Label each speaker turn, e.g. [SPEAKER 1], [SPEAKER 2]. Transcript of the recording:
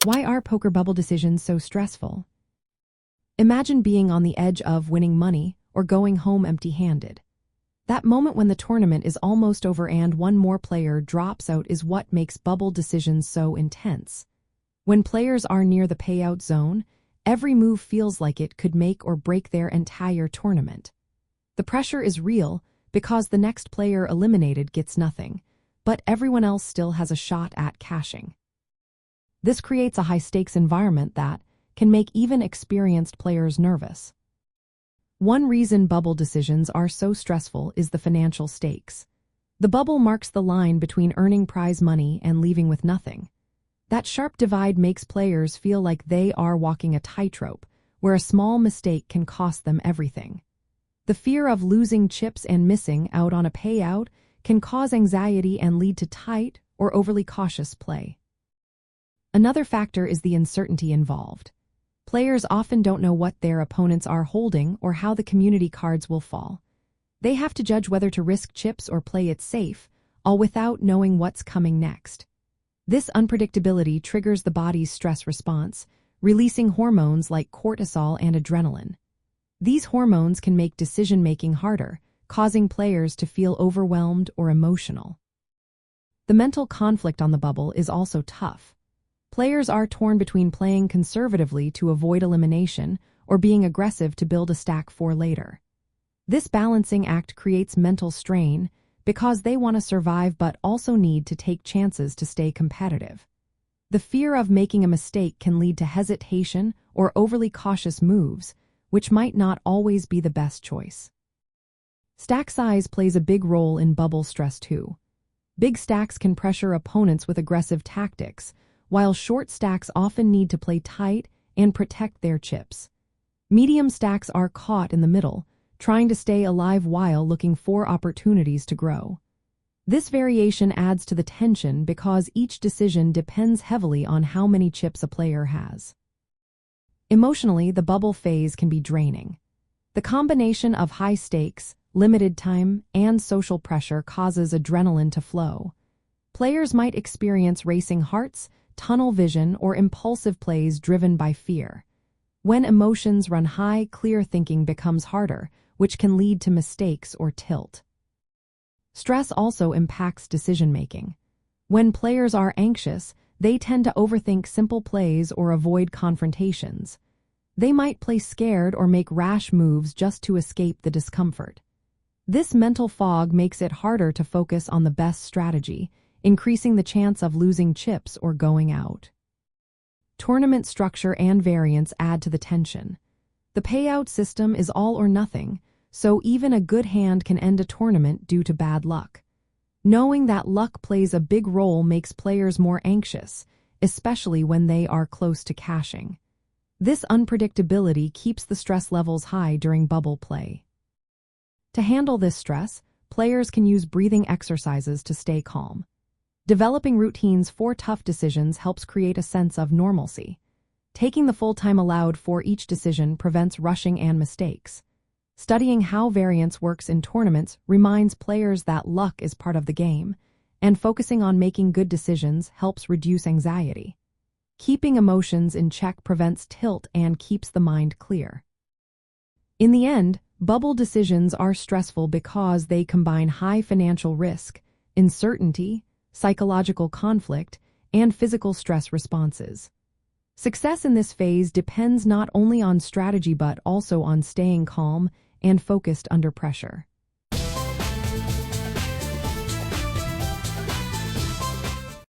[SPEAKER 1] Why are poker bubble decisions so stressful? Imagine being on the edge of winning money or going home empty-handed. That moment when the tournament is almost over and one more player drops out is what makes bubble decisions so intense. When players are near the payout zone, every move feels like it could make or break their entire tournament. The pressure is real because the next player eliminated gets nothing, but everyone else still has a shot at cashing. This creates a high-stakes environment that can make even experienced players nervous. One reason bubble decisions are so stressful is the financial stakes. The bubble marks the line between earning prize money and leaving with nothing. That sharp divide makes players feel like they are walking a tightrope, where a small mistake can cost them everything. The fear of losing chips and missing out on a payout can cause anxiety and lead to tight or overly cautious play. Another factor is the uncertainty involved. Players often don't know what their opponents are holding or how the community cards will fall. They have to judge whether to risk chips or play it safe, all without knowing what's coming next. This unpredictability triggers the body's stress response, releasing hormones like cortisol and adrenaline. These hormones can make decision-making harder, causing players to feel overwhelmed or emotional. The mental conflict on the bubble is also tough. Players are torn between playing conservatively to avoid elimination or being aggressive to build a stack for later. This balancing act creates mental strain because they want to survive but also need to take chances to stay competitive. The fear of making a mistake can lead to hesitation or overly cautious moves, which might not always be the best choice. Stack size plays a big role in bubble stress too. Big stacks can pressure opponents with aggressive tactics, while short stacks often need to play tight and protect their chips. Medium stacks are caught in the middle, trying to stay alive while looking for opportunities to grow. This variation adds to the tension because each decision depends heavily on how many chips a player has. Emotionally, the bubble phase can be draining. The combination of high stakes, limited time, and social pressure causes adrenaline to flow. Players might experience racing hearts, tunnel vision, or impulsive plays driven by fear. When emotions run high, clear thinking becomes harder, which can lead to mistakes or tilt. Stress also impacts decision-making. When players are anxious, they tend to overthink simple plays or avoid confrontations. They might play scared or make rash moves just to escape the discomfort. This mental fog makes it harder to focus on the best strategy, increasing the chance of losing chips or going out. Tournament structure and variance add to the tension. The payout system is all or nothing, so even a good hand can end a tournament due to bad luck. Knowing that luck plays a big role makes players more anxious, especially when they are close to cashing. This unpredictability keeps the stress levels high during bubble play. To handle this stress, players can use breathing exercises to stay calm. Developing routines for tough decisions helps create a sense of normalcy. Taking the full time allowed for each decision prevents rushing and mistakes. Studying how variance works in tournaments reminds players that luck is part of the game, and focusing on making good decisions helps reduce anxiety. Keeping emotions in check prevents tilt and keeps the mind clear. In the end, bubble decisions are stressful because they combine high financial risk, uncertainty, psychological conflict, and physical stress responses. Success in this phase depends not only on strategy but also on staying calm and focused under pressure.